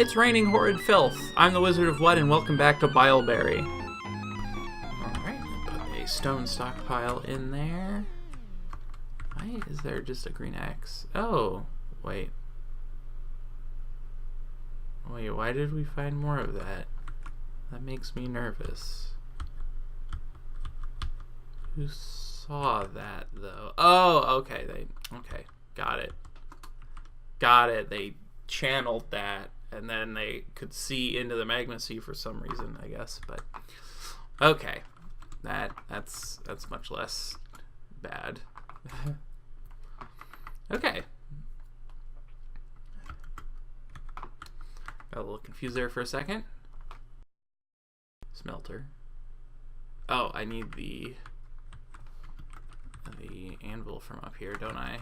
It's raining horrid filth. I'm the Wizard of What, and welcome back to Bileberry. Alright, put a stone stockpile in there. Why is there just a green X? Oh, wait. Wait, why did we find more of that? That makes me nervous. Who saw that, though? Oh, okay, okay, got it. Got it, they channeled that, and then they could see into the magma sea for some reason, I guess, but okay. That's much less bad. Okay. Got a little confused there for a second. Smelter. Oh, I need the anvil from up here, don't I?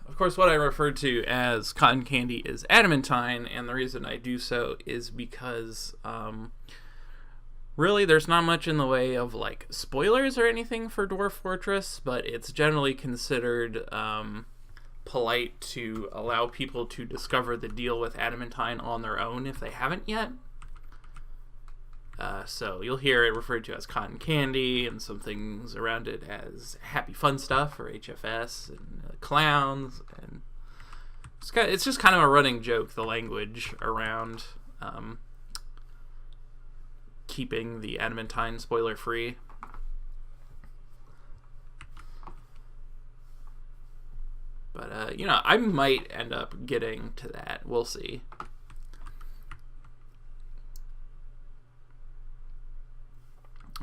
Of course, what I refer to as cotton candy is adamantine, and the reason I do so is because really there's not much in the way of like spoilers or anything for Dwarf Fortress, but it's generally considered polite to allow people to discover the deal with adamantine on their own if they haven't yet. So you'll hear it referred to as cotton candy, and some things around it as happy fun stuff, or HFS, and clowns, and it's just kind of a running joke, the language around keeping the adamantine spoiler free. But you know, I might end up getting to that. We'll see.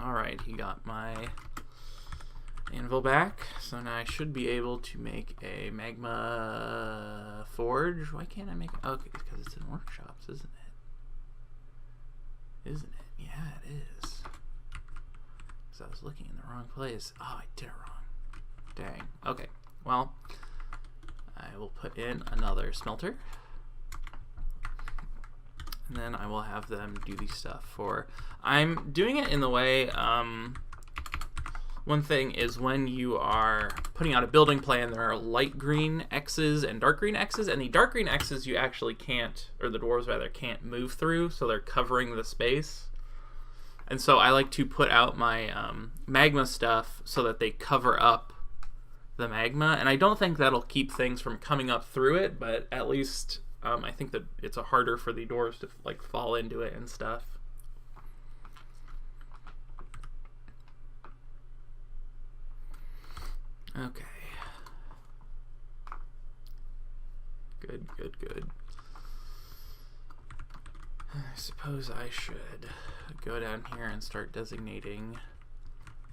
Alright, he got my anvil back, so now I should be able to make a magma forge. Why can't I make it? Okay, because it's in workshops, isn't it? Isn't it? Yeah, it is. Because I was looking in the wrong place. Oh, I did it wrong. Dang. Okay, well, I will put in another smelter. And then I will have them do the stuff for... I'm doing it in the way... one thing is when you are putting out a building plan, there are light green X's and dark green X's, and the dark green X's you actually can't, or the dwarves rather, can't move through, so they're covering the space. And so I like to put out my magma stuff so that they cover up the magma, and I don't think that'll keep things from coming up through it, but at least... I think that it's harder for the dwarves to like fall into it and stuff. Okay. Good, good, good. I suppose I should go down here and start designating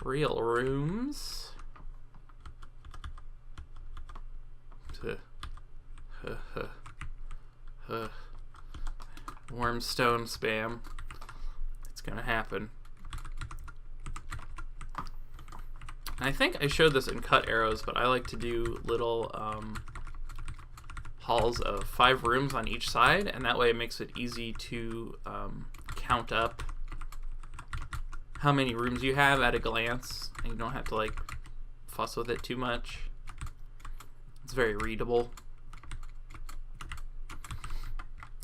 real rooms. Wormstone spam. It's gonna happen. And I think I showed this in cut arrows, but I like to do little halls of 5 rooms on each side, and that way it makes it easy to count up how many rooms you have at a glance, and you don't have to like fuss with it too much. It's very readable.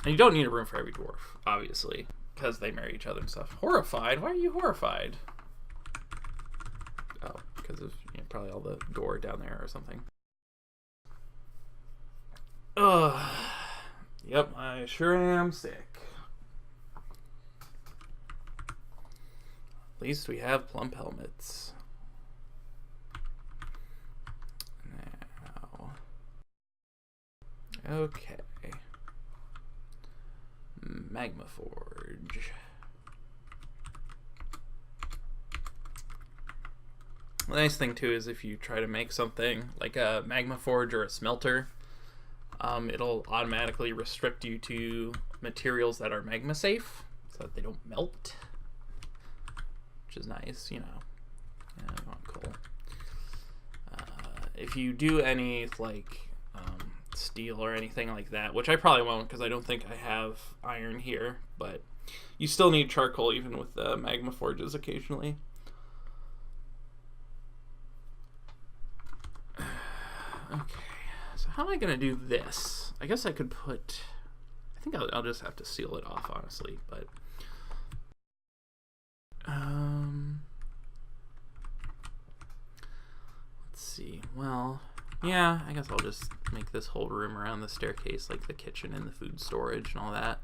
And you don't need a room for every dwarf, obviously, because they marry each other and stuff. Horrified? Why are you horrified? Oh, because of probably all the gore down there or something. Ugh. Yep, I sure am sick. At least we have plump helmets. Now. Okay. Magma forge. The nice thing too is if you try to make something like a magma forge or a smelter, it'll automatically restrict you to materials that are magma safe so that they don't melt, which is nice, you know. Yeah, cool. If you do any like steel or anything like that, which I probably won't because I don't think I have iron here, but you still need charcoal even with the magma forges occasionally. Okay, so how am I gonna do this? I guess I could put... I think I'll just have to seal it off, honestly, but... let's see. Well, yeah, I guess I'll just make this whole room around the staircase like the kitchen and the food storage and all that.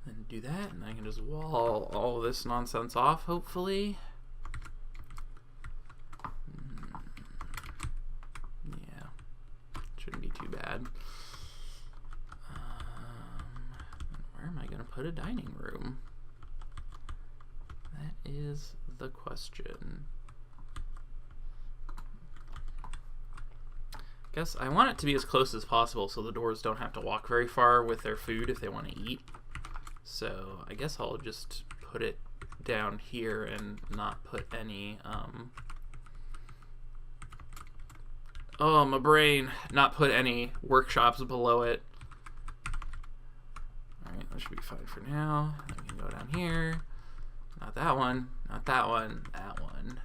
And do that, and I can just wall all this nonsense off, hopefully. Yeah, shouldn't be too bad. Where am I going to put a dining room? That is the question. Guess I want it to be as close as possible so the doors don't have to walk very far with their food if they want to eat. So I guess I'll just put it down here and not put any, oh, my brain, not put any workshops below it. Alright, that should be fine for now. Then we can go down here. Not that one, not that one, that one.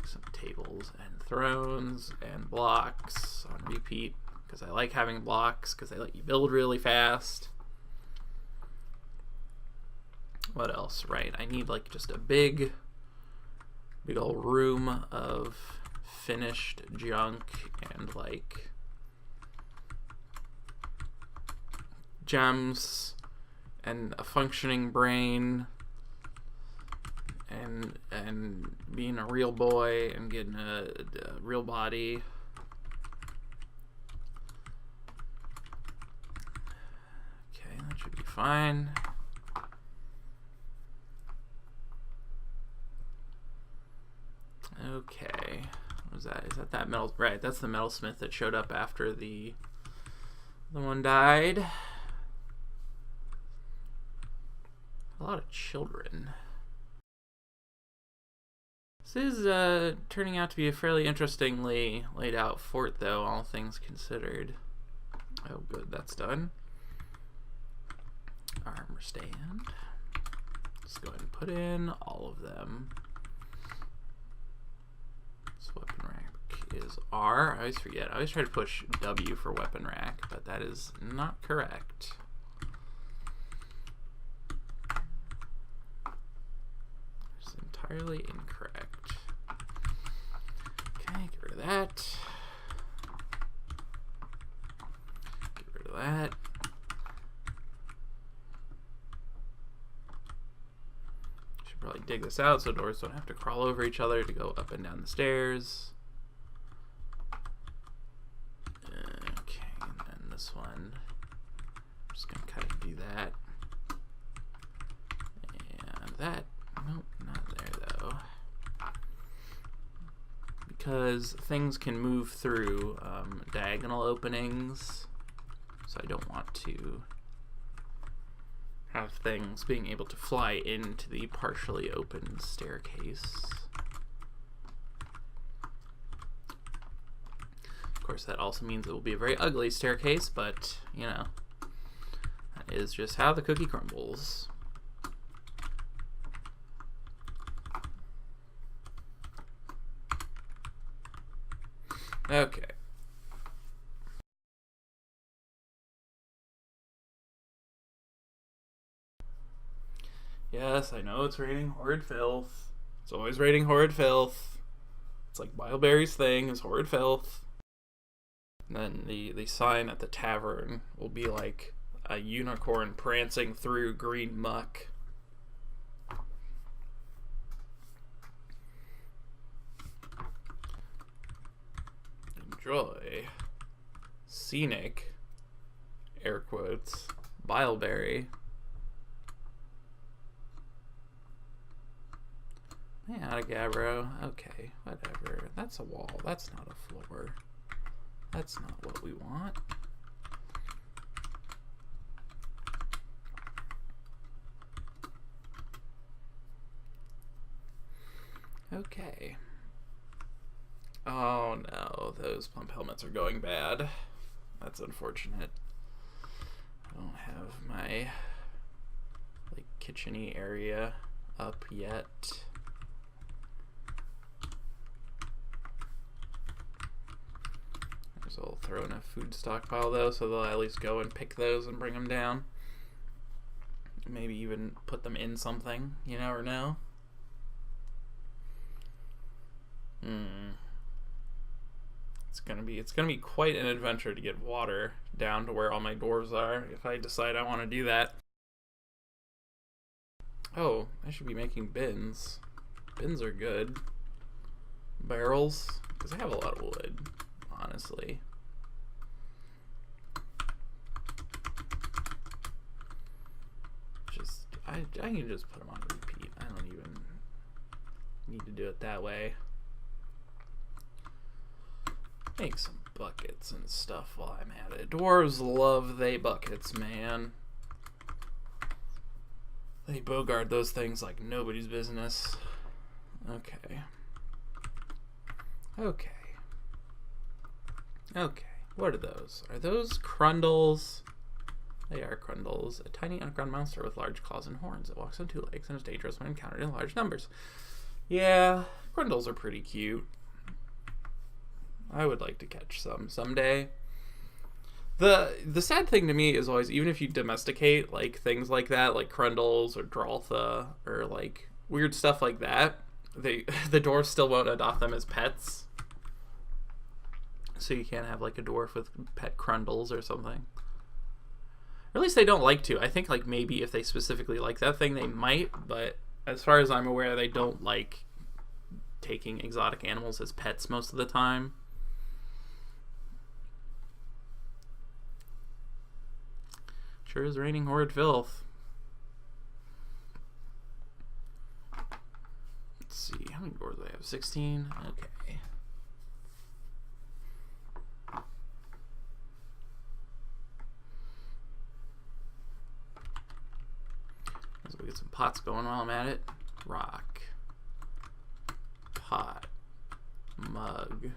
Some tables and thrones and blocks on repeat, because I like having blocks, because they let you build really fast. What else? Right, I need like just a big old room of finished junk and like gems and a functioning brain and being a real boy and getting a real body. Okay, that should be fine. Okay, what was that? Is that metal? Right, that's the metalsmith that showed up after the one died. A lot of children. This is turning out to be a fairly interestingly laid out fort, though, all things considered. Oh, good, that's done. Armor stand. Let's go ahead and put in all of them. So weapon rack is R. I always forget. I always try to push W for weapon rack, but that is not correct. It's entirely incorrect. Okay, get rid of that. Get rid of that. Probably dig this out so doors don't have to crawl over each other to go up and down the stairs. Okay, and then this one, I'm just gonna kind of do that. And that, nope, not there though. Because things can move through diagonal openings, so I don't want to have things being able to fly into the partially open staircase. Of course, that also means it will be a very ugly staircase, but, you know, that is just how the cookie crumbles. Okay. Yes, I know it's raining horrid filth. It's always raining horrid filth. It's like Bileberry's thing is horrid filth. And then the sign at the tavern will be like a unicorn prancing through green muck. Enjoy scenic, air quotes, Bileberry. Yeah, Gabbro. Okay, whatever. That's a wall. That's not a floor. That's not what we want. Okay. Oh no, those pump helmets are going bad. That's unfortunate. I don't have my like kitchen-y area up yet. So I'll throw in a food stockpile though, so they'll at least go and pick those and bring them down. Maybe even put them in something. You never know. It's gonna be quite an adventure to get water down to where all my dwarves are if I decide I want to do that. Oh, I should be making bins. Bins are good. Barrels, because I have a lot of wood, honestly. I can just put them on repeat. I don't even need to do it that way. Make some buckets and stuff while I'm at it. Dwarves love they buckets, man. They bogart those things like nobody's business. Okay. Okay. Okay. What are those? Are those crundles? They are crundles. A tiny underground monster with large claws and horns. It walks on two legs and is dangerous when encountered in large numbers. Yeah, crundles are pretty cute. I would like to catch some someday. The sad thing to me is always, even if you domesticate like things like that, like crundles or draltha or like weird stuff like that, the dwarves still won't adopt them as pets. So you can't have like a dwarf with pet crundles or something. Or at least they don't like to. I think like maybe if they specifically like that thing, they might. But as far as I'm aware, they don't like taking exotic animals as pets most of the time. Sure is raining horrid filth. Let's see, how many dwarves do I have? 16? Okay. Let's go get some pots going while I'm at it. Rock. Pot. Mug.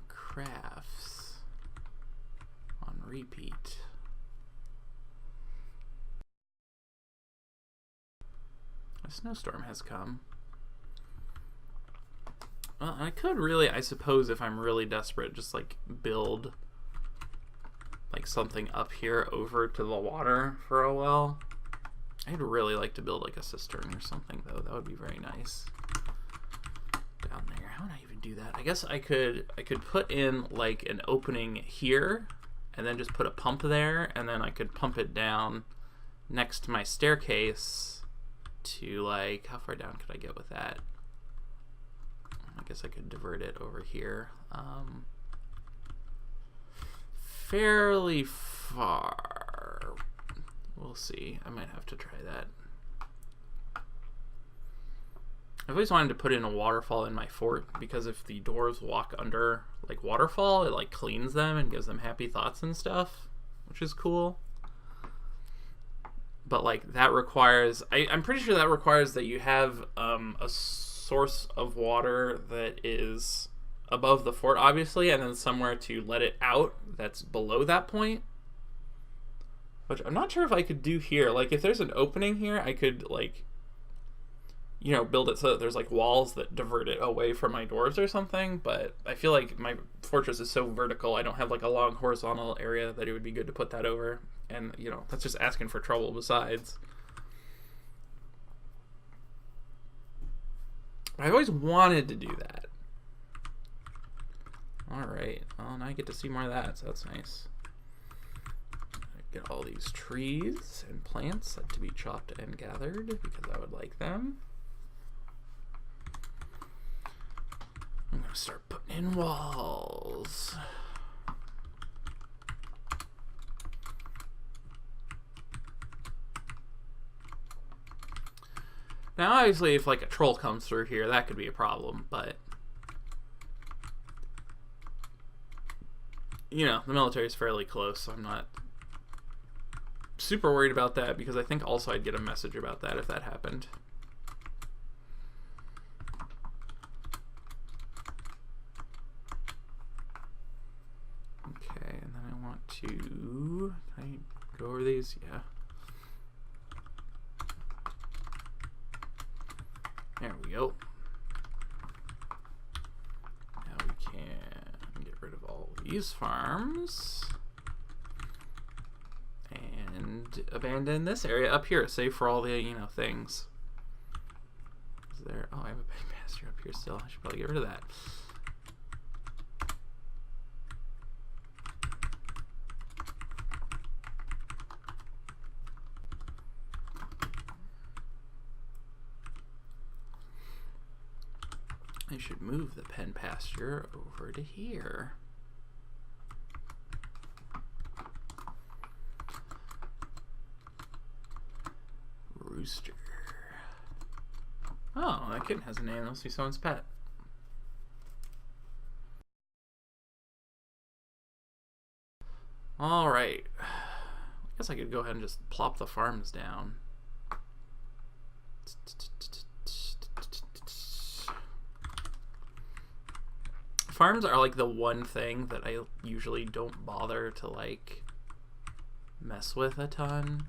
Crafts. On repeat. A snowstorm has come. Well, I could really, I suppose, if I'm really desperate, just like build like something up here over to the water for a well. I'd really like to build like a cistern or something though. That would be very nice. Down there. How would I even do that? I guess I could put in like an opening here and then just put a pump there, and then I could pump it down next to my staircase to like, how far down could I get with that? I guess I could divert it over here. Fairly far. We'll see. I might have to try that. I've always wanted to put in a waterfall in my fort, because if the dwarves walk under like waterfall, it like cleans them and gives them happy thoughts and stuff, which is cool. But like that requires, I'm pretty sure that requires that you have a source of water that is above the fort, obviously, and then somewhere to let it out that's below that point. Which I'm not sure if I could do here. Like if there's an opening here, I could like, you know, build it so that there's like walls that divert it away from my dwarves or something, but I feel like my fortress is so vertical, I don't have like a long horizontal area that it would be good to put that over, and you know, that's just asking for trouble besides. I've always wanted to do that. Alright, well now I get to see more of that, so that's nice. Get all these trees and plants to be chopped and gathered, because I would like them. I'm gonna start putting in walls. Now obviously if like a troll comes through here, that could be a problem, but you know, the military is fairly close, so I'm not super worried about that, because I think also I'd get a message about that if that happened. Okay, and then I want to, can I go over these? Yeah. There we go. Now we rid of all these farms. And abandon this area up here, save for all the, you know, things. Is there... Oh, I have a big pasture up here still. I should probably get rid of that. I should move the pen pasture over to here. Rooster. Oh, that kitten has a name. Must be someone's pet. All right. I guess I could go ahead and just plop the farms down. Farms are like the one thing that I usually don't bother to like mess with a ton.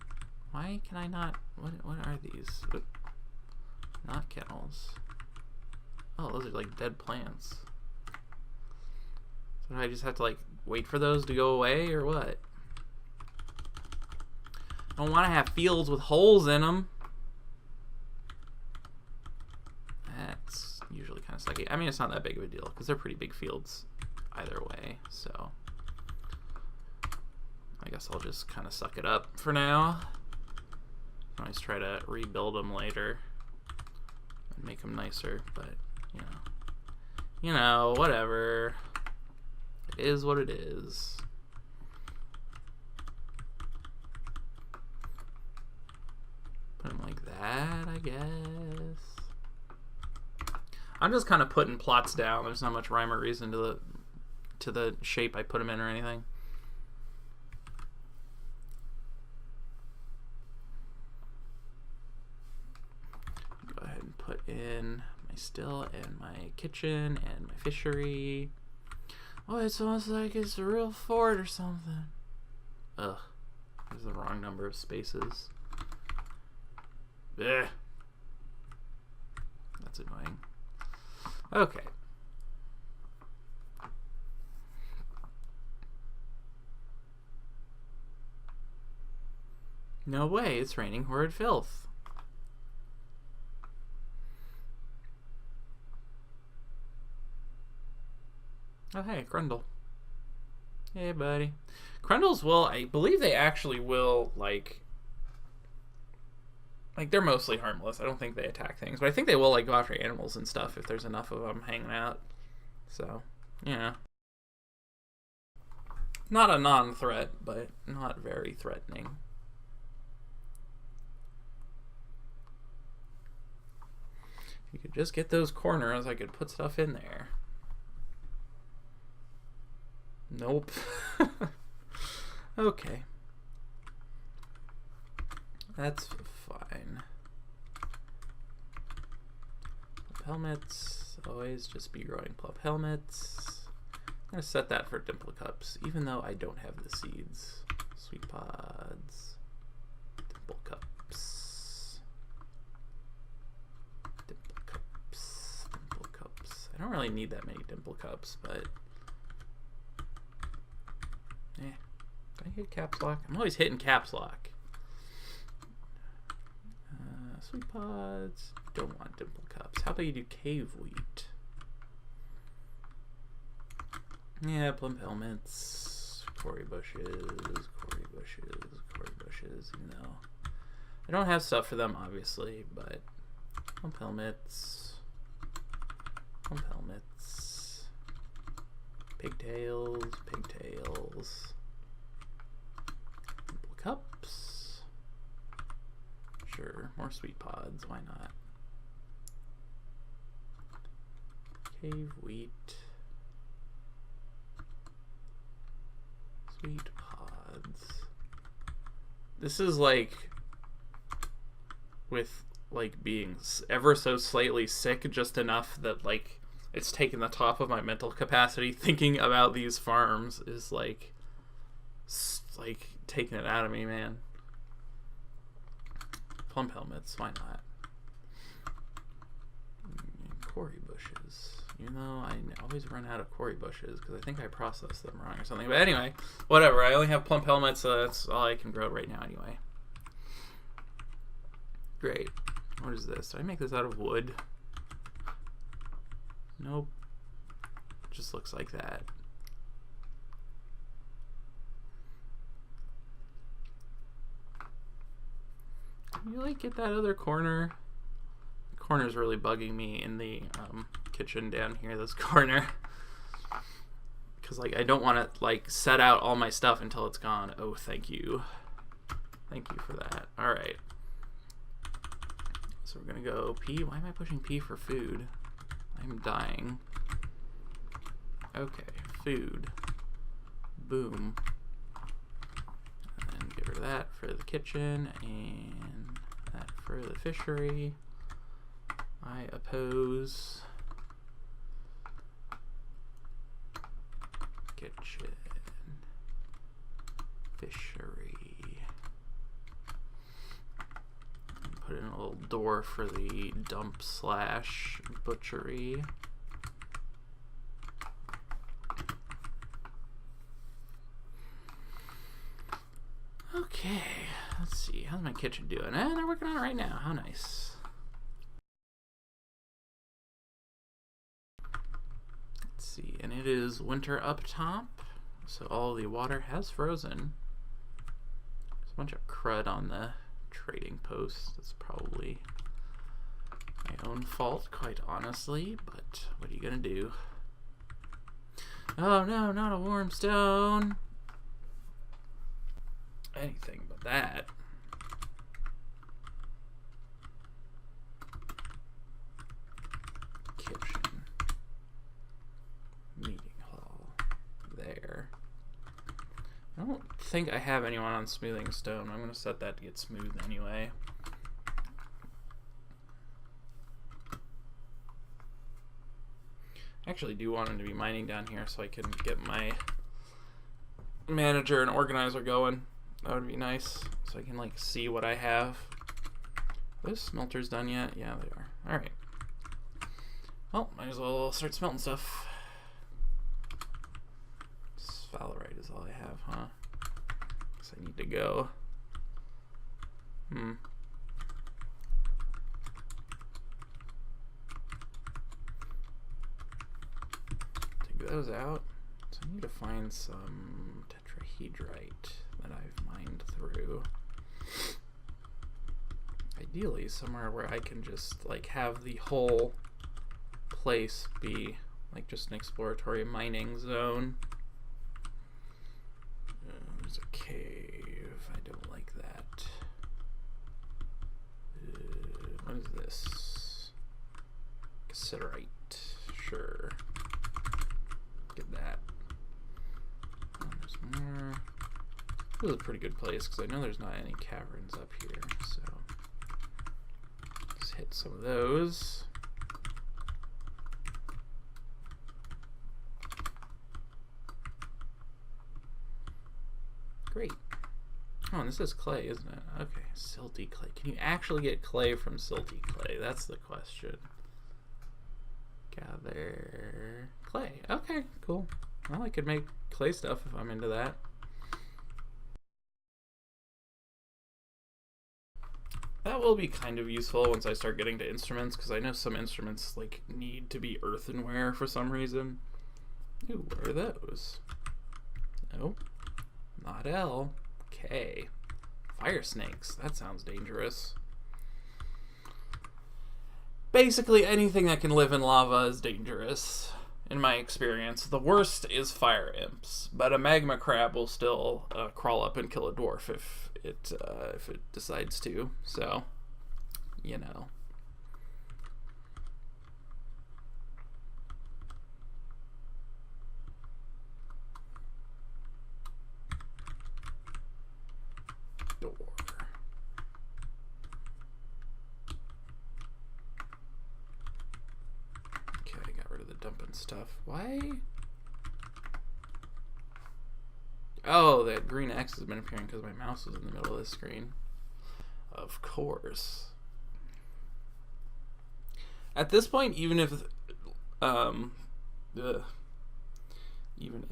Why can I not? What are these? Not kennels. Oh, those are like dead plants. So I just have to like wait for those to go away or what? I don't want to have fields with holes in them. That's usually kind of sucky. I mean, it's not that big of a deal because they're pretty big fields either way. So I guess I'll just kind of suck it up for now. Always try to rebuild them later and make them nicer, but you know, whatever. It is what it is. Put them like that, I guess. I'm just kind of putting plots down. There's not much rhyme or reason to the shape I put them in or anything. Put in my still and my kitchen and my fishery. Oh, it's almost like it's a real fort or something. Ugh. There's the wrong number of spaces. Ugh. That's annoying. Okay. No way, it's raining horrid filth. Oh, hey, Grundle. Hey, buddy. Grundles will, I believe they actually will, like, they're mostly harmless. I don't think they attack things, but I think they will, like, go after animals and stuff if there's enough of them hanging out. So, yeah. Not a non-threat, but not very threatening. If you could just get those corners, I could put stuff in there. Nope. Okay. That's fine. Plump helmets. Always just be growing plump helmets. I'm going to set that for dimple cups, even though I don't have the seeds. Sweet pods. Dimple cups. Dimple cups. Dimple cups. I don't really need that many dimple cups, but... yeah. Can I hit caps lock? I'm always hitting caps lock. Sweet pods. Don't want dimple cups. How about you do cave wheat? Yeah, plump helmets. Quarry bushes. Quarry bushes. Quarry bushes. Even though I don't have stuff for them, obviously, but plump helmets. Plump helmets. Pigtails. Pigtails. Dimple cups. Sure, more sweet pods, why not? Cave wheat. Sweet pods. This is like with like being ever so slightly sick, just enough that like it's taken the top of my mental capacity. Thinking about these farms is like taking it out of me, man. Plump helmets, why not? Quarry bushes. Even though I always run out of quarry bushes because I think I processed them wrong or something. But anyway, whatever. I only have plump helmets, so that's all I can grow right now anyway. Great. What is this? Did I make this out of wood? Nope. Just looks like that. Can you like get that other corner? The corner's really bugging me in the kitchen down here, this corner. Because like I don't want to like set out all my stuff until it's gone. Oh, thank you. Thank you for that. Alright. So we're gonna go P. Why am I pushing P for food? I'm dying. Okay, food. Boom. And then get rid of that for the kitchen and that for the fishery. I oppose kitchen, fishery. Put in a little door for the dump slash butchery. Okay, let's see. How's my kitchen doing? They're working on it right now. How nice. Let's see. And it is winter up top, so all the water has frozen. There's a bunch of crud on the trading post. That's probably my own fault, quite honestly, but what are you gonna do? Oh no, not a warm stone. Anything but that. Kitchen. Meeting hall. There. I don't think I have anyone on smoothing stone. I'm going to set that to get smooth anyway. I actually do want him to be mining down here so I can get my manager and organizer going. That would be nice, so I can like see what I have. Are those smelters done yet? Yeah, they are. Alright. Well, might as well start smelting stuff. Sphalerite is all I have, huh? Guess I need to go. Take those out. So I need to find some tetrahedrite that I've mined through. Ideally somewhere where I can just like have the whole place be like just an exploratory mining zone. There's a cave. I don't like that. What is this? Cassiterite. Sure. Get that. Oh, there's more. This is a pretty good place because I know there's not any caverns up here, so let's hit some of those. Great. Oh, and this is clay, isn't it? Okay, silty clay. Can you actually get clay from silty clay? That's the question. Gather clay. Okay, cool. Well, I could make clay stuff if I'm into that. That will be kind of useful once I start getting to instruments, because I know some instruments like need to be earthenware for some reason. Ooh, what are those? No, not L. K. Fire snakes. That sounds dangerous. Basically, anything that can live in lava is dangerous, in my experience. The worst is fire imps, but a magma crab will still crawl up and kill a dwarf if it decides to. So, you know. Door. Okay, I got rid of the dumping stuff. Why? Oh, that green X has been appearing because my mouse is in the middle of the screen. Of course. At this point, even if ugh. Even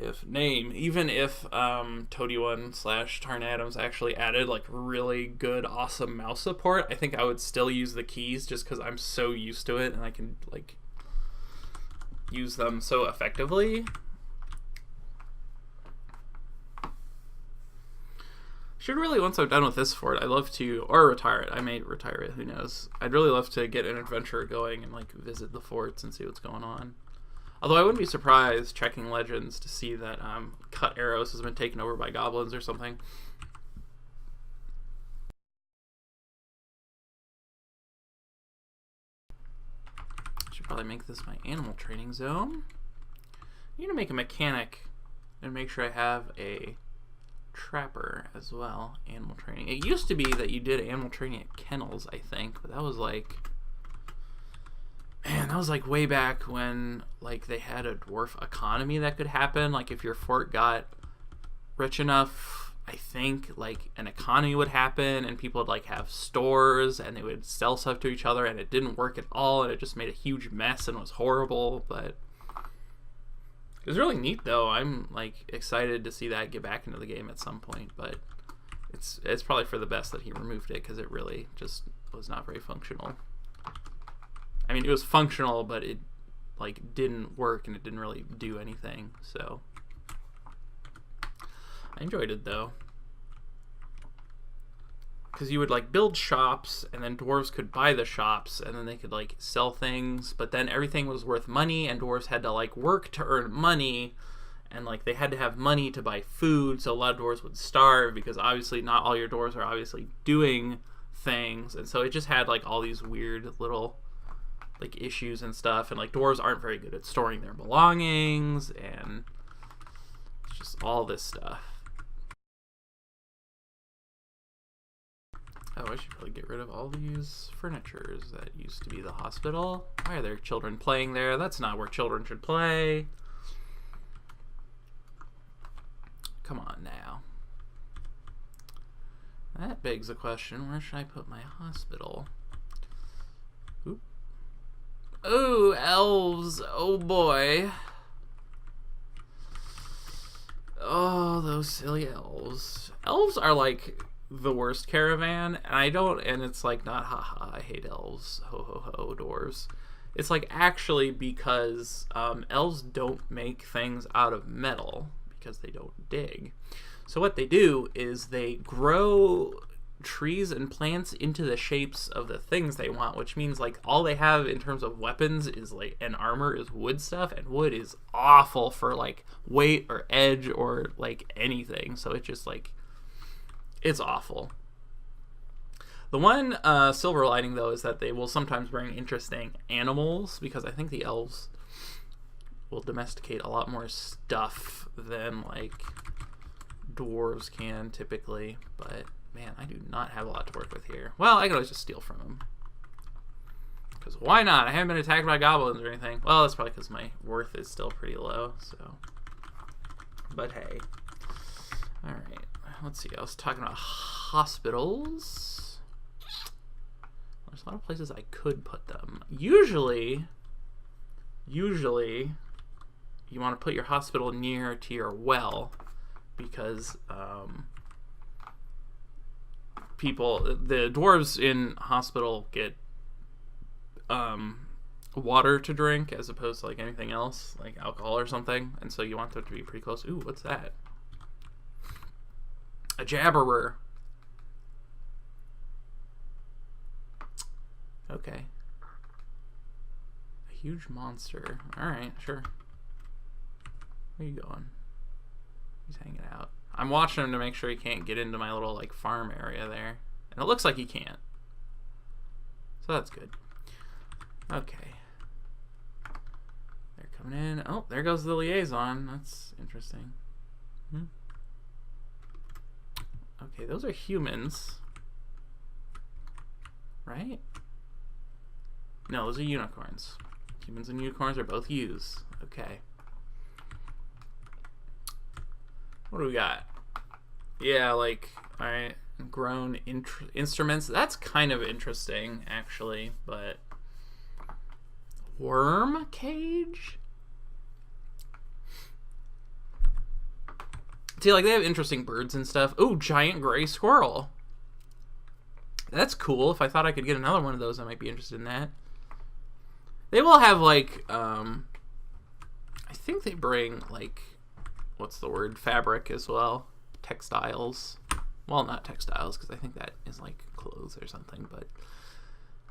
if Toady1 / Tarn Adams actually added like really good, awesome mouse support, I think I would still use the keys just because I'm so used to it and I can like use them so effectively. Should really, once I'm done with this fort, I'd love to, or retire it. I may retire it, who knows. I'd really love to get an adventure going and like visit the forts and see what's going on. Although I wouldn't be surprised, checking Legends, to see that Cut Arrows has been taken over by goblins or something. I should probably make this my animal training zone. I need to make a mechanic and make sure I have a trapper as well. Animal training. It used to be that you did animal training at kennels, I think, but that was like... Man, that was like way back when like they had a dwarf economy that could happen. Like if your fort got rich enough, I think like an economy would happen and people would like have stores and they would sell stuff to each other, and it didn't work at all and it just made a huge mess and was horrible. But it was really neat though. I'm like excited to see that get back into the game at some point, but it's probably for the best that he removed it because it really just was not very functional. I mean, it was functional, but it like didn't work and it didn't really do anything. So I enjoyed it though, because you would like build shops and then dwarves could buy the shops and then they could like sell things, but then everything was worth money and dwarves had to like work to earn money, and like they had to have money to buy food, so a lot of dwarves would starve because obviously not all your dwarves are obviously doing things, and so it just had like all these weird little like issues and stuff, and like dwarves aren't very good at storing their belongings and it's just all this stuff. Oh, I should probably get rid of all these furnitures that used to be the hospital. Why are there children playing there? That's not where children should play. Come on now. That begs the question, where should I put my hospital? Oop. Oh, elves. Oh boy. Oh, those silly elves. Elves are like the worst caravan, and it's like not haha, I hate elves, ho ho ho, dwarves. It's like actually because elves don't make things out of metal because they don't dig. So what they do is they grow trees and plants into the shapes of the things they want, which means like all they have in terms of weapons is like and armor is wood stuff, and wood is awful for like weight or edge or like anything, so it just like it's awful. The one silver lining though is that they will sometimes bring interesting animals, because I think the elves will domesticate a lot more stuff than like dwarves can typically, but man, I do not have a lot to work with here. Well, I can always just steal from them. Because why not? I haven't been attacked by goblins or anything. Well, that's probably because my worth is still pretty low, so. But hey. Alright, let's see. I was talking about hospitals. There's a lot of places I could put them. Usually, you want to put your hospital near to your well, because the dwarves in hospital get water to drink as opposed to like anything else, like alcohol or something, and so you want them to be pretty close. Ooh, what's that? A jabberer. Okay. A huge monster. Alright, sure. Where you going? He's hanging out. I'm watching him to make sure he can't get into my little like farm area there. And it looks like he can't. So that's good. Okay. They're coming in. Oh, there goes the liaison. That's interesting. Okay, those are humans. Right? No, those are unicorns. Humans and unicorns are both U's. Okay. What do we got? Yeah, like, alright, grown instruments. That's kind of interesting, actually, but worm cage? See, like, they have interesting birds and stuff. Oh, giant gray squirrel. That's cool. If I thought I could get another one of those, I might be interested in that. They will have, like, I think they bring, like, what's the word? Fabric as well. Textiles. Well, not textiles, because I think that is, like, clothes or something, but,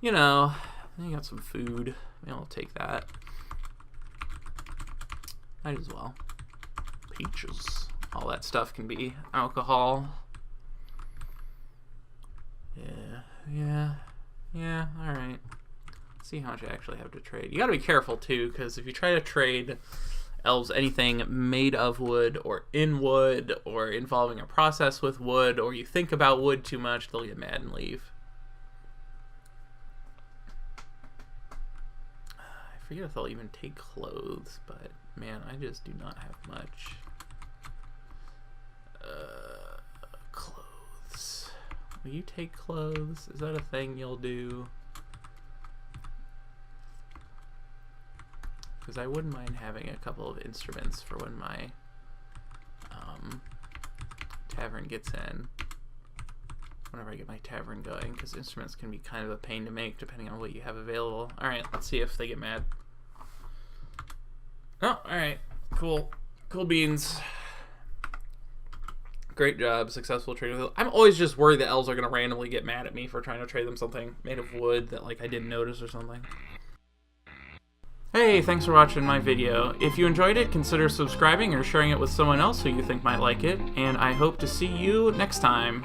you know, they got some food. Maybe I'll take that. Might as well. Peaches. All that stuff can be alcohol. Yeah, alright. See how much I actually have to trade. You gotta be careful, too, because if you try to trade elves anything made of wood or in wood or involving a process with wood, or you think about wood too much, they'll get mad and leave. I forget if they'll even take clothes, but man, I just do not have much. Clothes. Will you take clothes? Is that a thing you'll do? Because I wouldn't mind having a couple of instruments for when my tavern gets in. Whenever I get my tavern going, because instruments can be kind of a pain to make depending on what you have available. Alright, let's see if they get mad. Oh, alright. Cool. Cool beans. Great job. Successful trade with. I'm always just worried that elves are going to randomly get mad at me for trying to trade them something made of wood that, like, I didn't notice or something. Hey, thanks for watching my video. If you enjoyed it, consider subscribing or sharing it with someone else who you think might like it, and I hope to see you next time.